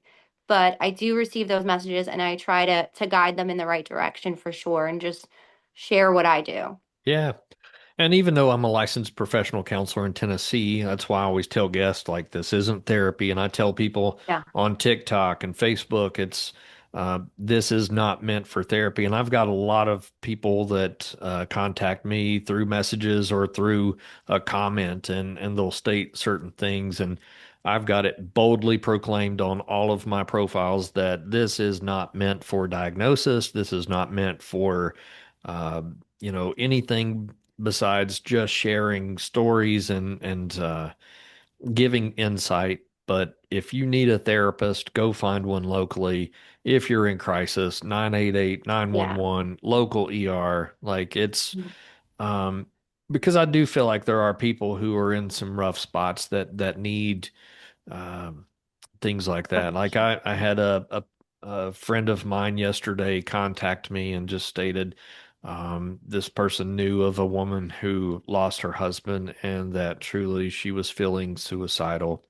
But I do receive those messages and I try to guide them in the right direction for sure and just share what I do. Yeah. And even though I'm a licensed professional counselor in Tennessee, that's why I always tell guests like this isn't therapy. And I tell people Yeah. on TikTok and Facebook, this is not meant for therapy. And I've got a lot of people that contact me through messages or through a comment, and they'll state certain things. And I've got it boldly proclaimed on all of my profiles that this is not meant for diagnosis. This is not meant for, uh, anything besides just sharing stories and giving insight. But if you need a therapist, go find one locally. If you're in crisis, 988 Yeah. 911 local ER. Like um because I do feel like there are people who are in some rough spots that need um things like that. Like I had a friend of mine yesterday contact me and just stated this person knew of a woman who lost her husband and that truly she was feeling suicidal.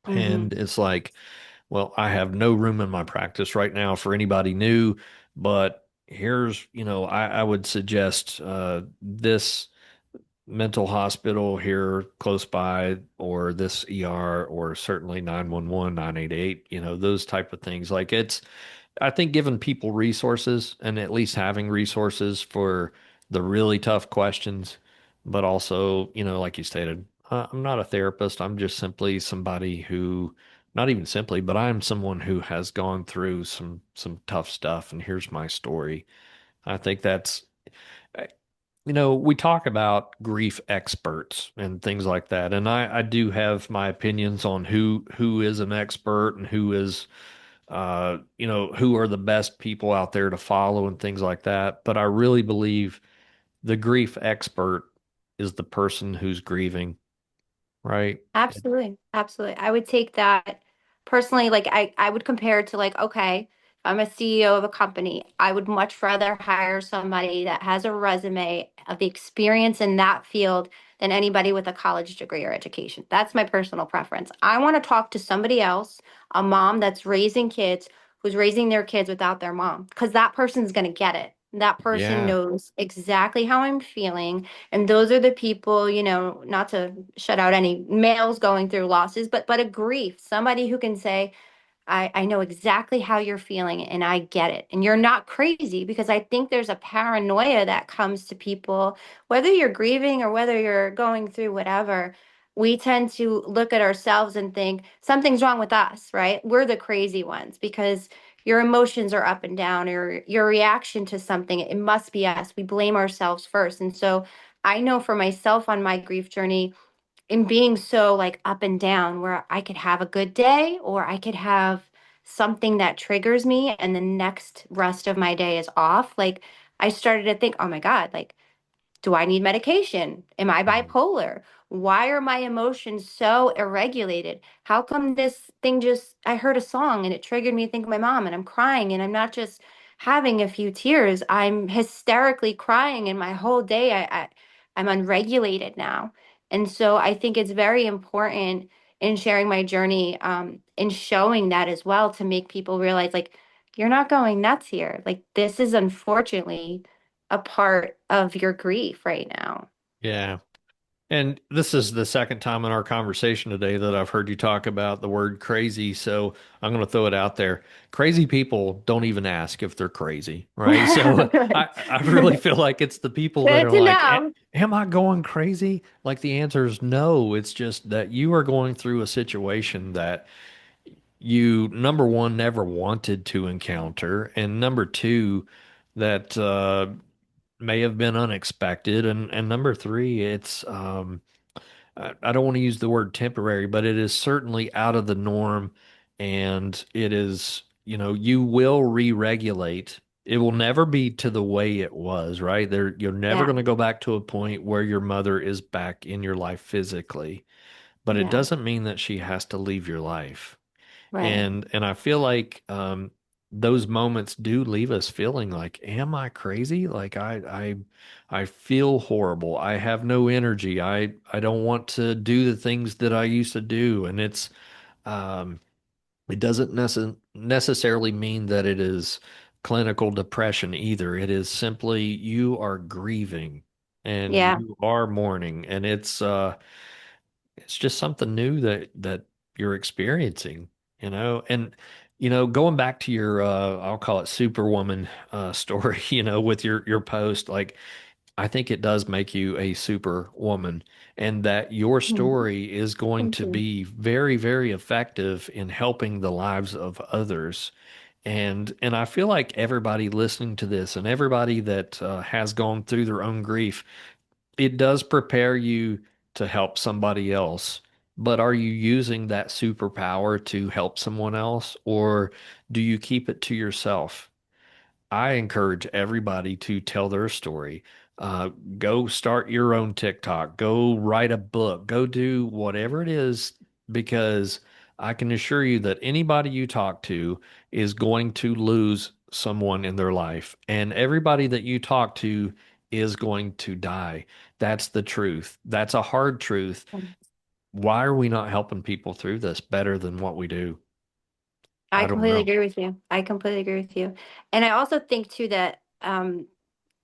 Mm-hmm. And it's like, well, I have no room in my practice right now for anybody new, but here's, I would suggest this mental hospital here close by, or this ER, or certainly 911, 988, those type of things. Like I think giving people resources and at least having resources for the really tough questions, but also, like you stated, I'm not a therapist. I'm just simply somebody who, not even simply, but I'm someone who has gone through some tough stuff, and here's my story. I think that's we talk about grief experts and things like that, and I do have my opinions on who is an expert and who is, who are the best people out there to follow and things like that. But I really believe the grief expert is the person who's grieving, right? Absolutely. Absolutely. I would take that personally, like I would compare it to like, okay, I'm a CEO of a company, I would much rather hire somebody that has a resume of the experience in that field than anybody with a college degree or education. That's my personal preference. I want to talk to somebody else, a mom that's raising kids, who's raising their kids without their mom, because that person's going to get it. That person Yeah. knows exactly how I'm feeling. And those are the people, not to shut out any males going through losses, but a grief, somebody who can say, I know exactly how you're feeling and I get it. And you're not crazy, because I think there's a paranoia that comes to people, whether you're grieving or whether you're going through whatever. We tend to look at ourselves and think something's wrong with us, right? We're the crazy ones because your emotions are up and down, or your reaction to something, it must be us. We blame ourselves first. And so I know for myself on my grief journey, in being so like up and down, where I could have a good day or I could have something that triggers me and the next rest of my day is off. Like I started to think, oh my God, like, do I need medication? Am I Mm. bipolar? Why are my emotions so irregulated? How come this thing just, I heard a song and it triggered me to think of my mom and I'm crying, and I'm not just having a few tears. I'm hysterically crying and my whole day I'm unregulated now. And so I think it's very important in sharing my journey, in showing that as well, to make people realize like, you're not going nuts here. Like this is unfortunately a part of your grief right now. Yeah. And this is the second time in our conversation today that I've heard you talk about the word crazy. So I'm going to throw it out there. Crazy people don't even ask if they're crazy, right? So Good. I really feel like it's the people that Good are to like, know. Am I going crazy?" Like the answer is no. It's just that you are going through a situation that you, number one, never wanted to encounter, and number two, that may have been unexpected, and number three, it's I don't want to use the word temporary, but it is certainly out of the norm. And it is, you will re-regulate. It will never be to the way it was, right? You're never Yeah, going to go back to a point where your mother is back in your life physically, but it yeah, doesn't mean that she has to leave your life. right. And I feel like those moments do leave us feeling like, am I crazy? Like I feel horrible. I have no energy. I don't want to do the things that I used to do. And um, it doesn't necessarily mean that it is clinical depression either. It is simply you are grieving and Yeah, you are mourning, and it's just something new that you're experiencing, and going back to your I'll call it superwoman story, with your post, like I think it does make you a superwoman, and that your Mhm. story is going Thank to you. be very, very effective in helping the lives of others. And I feel like everybody listening to this and everybody that has gone through their own grief, it does prepare you to help somebody else. But are you using that superpower to help someone else, or do you keep it to yourself? I encourage everybody to tell their story. Uh, Go start your own TikTok. Go write a book. Go do whatever it is, because I can assure you that anybody you talk to is going to lose someone in their life, and everybody that you talk to is going to die. That's the truth. That's a hard truth. Why are we not helping people through this better than what we do? I I don't completely know. agree with you. I completely agree with you. And I also think too that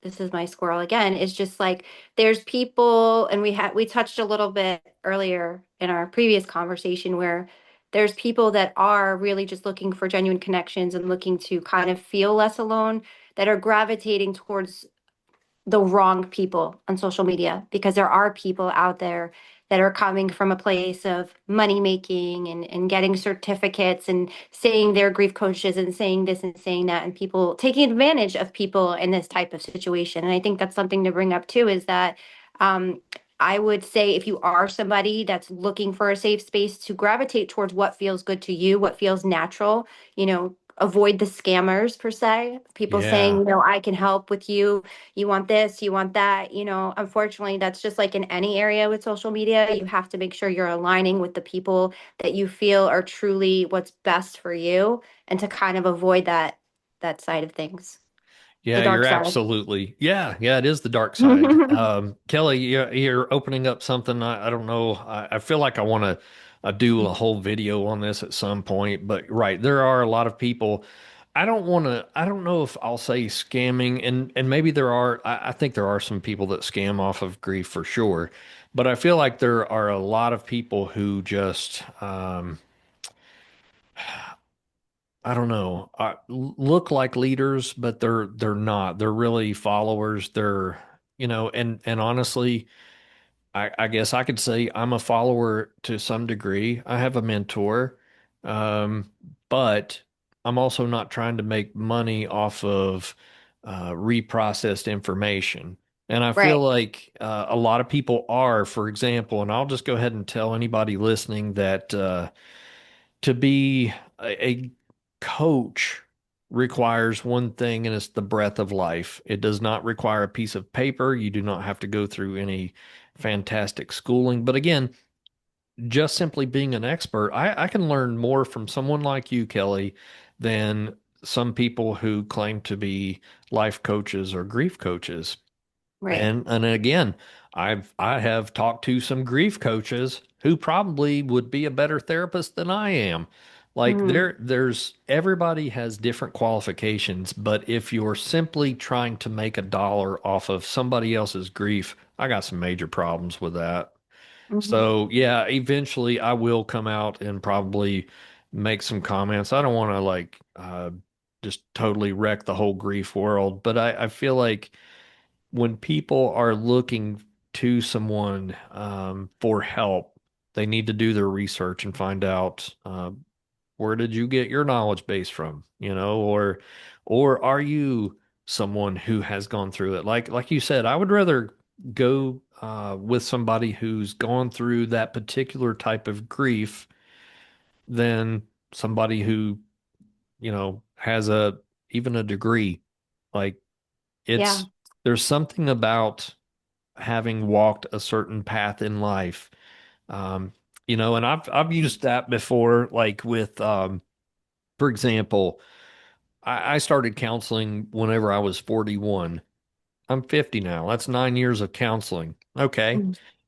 this is my squirrel again, is just like there's people, and we touched a little bit earlier in our previous conversation, where there's people that are really just looking for genuine connections and looking to kind of feel less alone, that are gravitating towards the wrong people on social media, because there are people out there that are coming from a place of money making and getting certificates and saying they're grief coaches and saying this and saying that, and people taking advantage of people in this type of situation. And I think that's something to bring up too, is that um, I would say if you are somebody that's looking for a safe space, to gravitate towards what feels good to you, what feels natural, avoid the scammers per se, people saying, Yeah. I can help with you, you want this, you want that. Unfortunately, that's just like in any area with social media. You have to make sure you're aligning with the people that you feel are truly what's best for you, and to kind of avoid that that side of things, the Yeah, dark you're side. absolutely. Yeah, yeah, it is the dark side. Kelly, you're opening up something. I don't know. I feel like I want to do a whole video on this at some point, but right, there are a lot of people. I don't want to, I don't know if I'll say scamming, and maybe there are, I think there are some people that scam off of grief for sure, but I feel like there are a lot of people who just, I don't know, look like leaders, but they're not. They're really followers. They're, and honestly, I guess I could say I'm a follower to some degree. I have a mentor, um, but I'm also not trying to make money off of reprocessed information. And I feel Right. like a lot of people are, for example, and I'll just go ahead and tell anybody listening that to be a coach requires one thing, and it's the breath of life. It does not require a piece of paper. You do not have to go through any fantastic schooling. But again, just simply being an expert, I can learn more from someone like you, Kelly, than some people who claim to be life coaches or grief coaches. Right. And again, I have talked to some grief coaches who probably would be a better therapist than I am. Like Hmm. there's everybody has different qualifications, but if you're simply trying to make a dollar off of somebody else's grief, I got some major problems with that. Hmm. So yeah, eventually I will come out and probably make some comments. I don't want to like just totally wreck the whole grief world, but I feel like when people are looking to someone for help, they need to do their research and find out where did you get your knowledge base from, or are you someone who has gone through it? Like you said, I would rather go with somebody who's gone through that particular type of grief than somebody who, has a even a degree. Like Yeah. it's there's something about having walked a certain path in life. Um, and I've used that before, like with for example, I started counseling whenever I was 41. I'm 50 now. That's 9 years of counseling. Okay.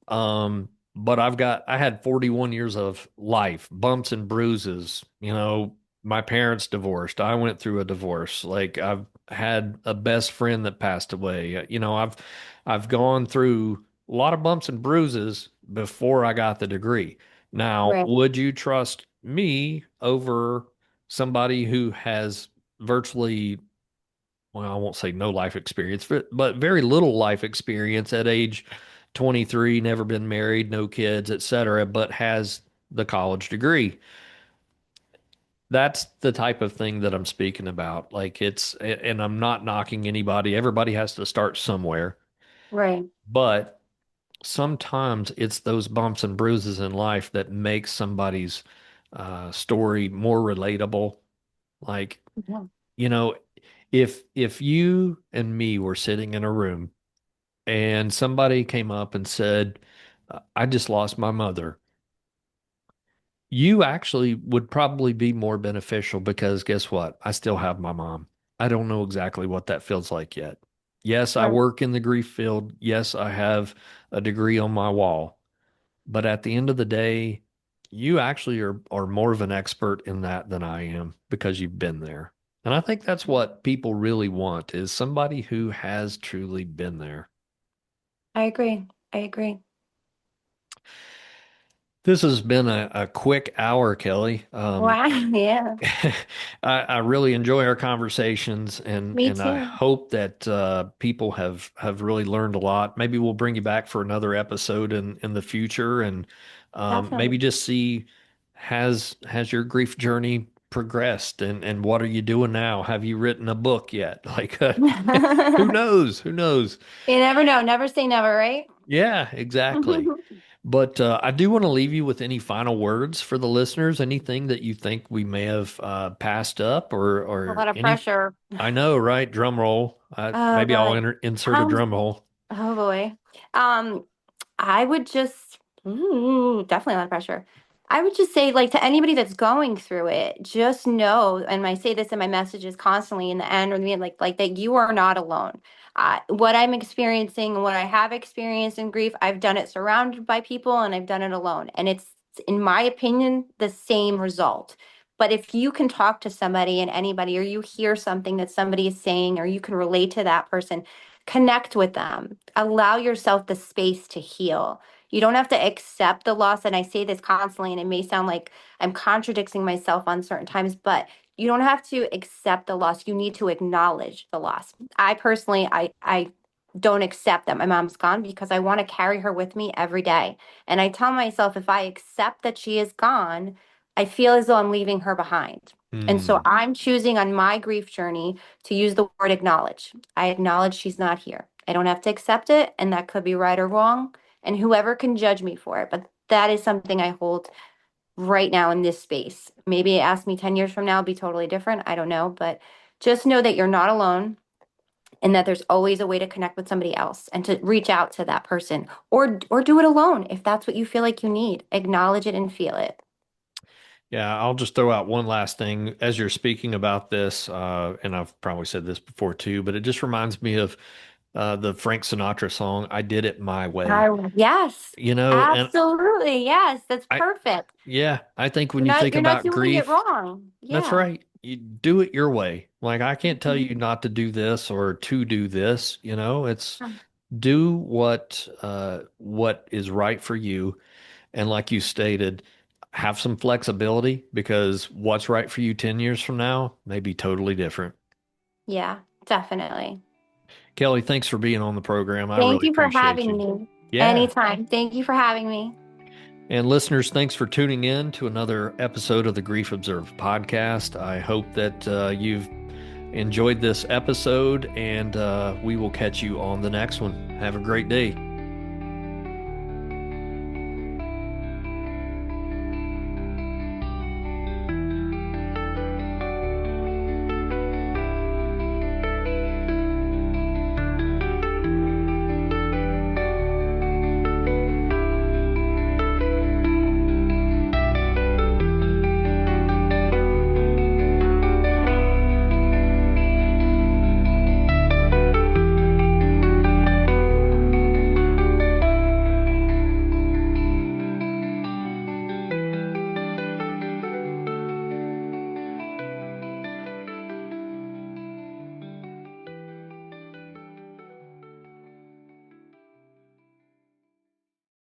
Mhm. But I had 41 years of life, bumps and bruises. My parents divorced. I went through a divorce. Like I've had a best friend that passed away. I've gone through a lot of bumps and bruises before I got the degree. Now, Right. would you trust me over somebody who has virtually, well, I won't say no life experience, but very little life experience at age 23, never been married, no kids, etc., but has the college degree? That's the type of thing that I'm speaking about. Like and I'm not knocking anybody. Everybody has to start somewhere, Right. but sometimes it's those bumps and bruises in life that make somebody's story more relatable. Like, Yeah. you know, if you and me were sitting in a room and somebody came up and said, I just lost my mother, you actually would probably be more beneficial because guess what? I still have my mom. I don't know exactly what that feels like yet. Yes, I Right. work in the grief field. Yes, I have a degree on my wall. But at the end of the day, you actually are more of an expert in that than I am because you've been there. And I think that's what people really want is somebody who has truly been there. I agree. I agree. This has been a quick hour, Kelly. Wow. Yeah. I really enjoy our conversations, Me and I too. hope that people have really learned a lot. Maybe we'll bring you back for another episode in the future, and maybe Definitely. just see has your grief journey progressed, and what are you doing now? Have you written a book yet? Like, who knows? Who knows? You never know. Never say never, right? Yeah, exactly. But I do want to leave you with any final words for the listeners. Anything that you think we may have passed up, A or lot of any? pressure. I know, right? Drum roll. Oh Maybe I'll God. insert a Um, drum roll. oh boy. I would just definitely a lot of pressure. I would just say, like, to anybody that's going through it, just know, and I say this in my messages constantly in the end or the beginning, like that you are not alone. What I'm experiencing and what I have experienced in grief, I've done it surrounded by people and I've done it alone. And it's, in my opinion, the same result. But if you can talk to somebody and anybody, or you hear something that somebody is saying, or you can relate to that person, connect with them. Allow yourself the space to heal. You don't have to accept the loss. And I say this constantly, and it may sound like I'm contradicting myself on certain times, but you don't have to accept the loss. You need to acknowledge the loss. I personally, I don't accept that my mom's gone because I want to carry her with me every day. And I tell myself if I accept that she is gone, I feel as though I'm leaving her behind. And so Hmm. I'm choosing on my grief journey to use the word acknowledge. I acknowledge she's not here. I don't have to accept it, and that could be right or wrong, and whoever can judge me for it. But that is something I hold right now in this space. Maybe ask me 10 years from now, it'll be totally different. I don't know. But just know that you're not alone and that there's always a way to connect with somebody else and to reach out to that person or do it alone if that's what you feel like you need. Acknowledge it and feel it. Yeah, I'll just throw out one last thing as you're speaking about this, and I've probably said this before too, but it just reminds me of the Frank Sinatra song, I Did It My Way. Yes, And absolutely. Yes, that's I, perfect. yeah, I think when You're you not think you're not about doing it grief, wrong. that's Yeah. right. You do it your way. Like, I can't tell you Mhm. not to do this or to do this, it's do what is right for you. And like you stated, have some flexibility because what's right for you 10 years from now may be totally different. Yeah, definitely. Kelly, thanks for being on the program. I Thank really you for appreciate having you. me. Yeah. Anytime. Thank you for having me. And listeners, thanks for tuning in to another episode of the Grief Observed podcast. I hope that you've enjoyed this episode, and we will catch you on the next one. Have a great day.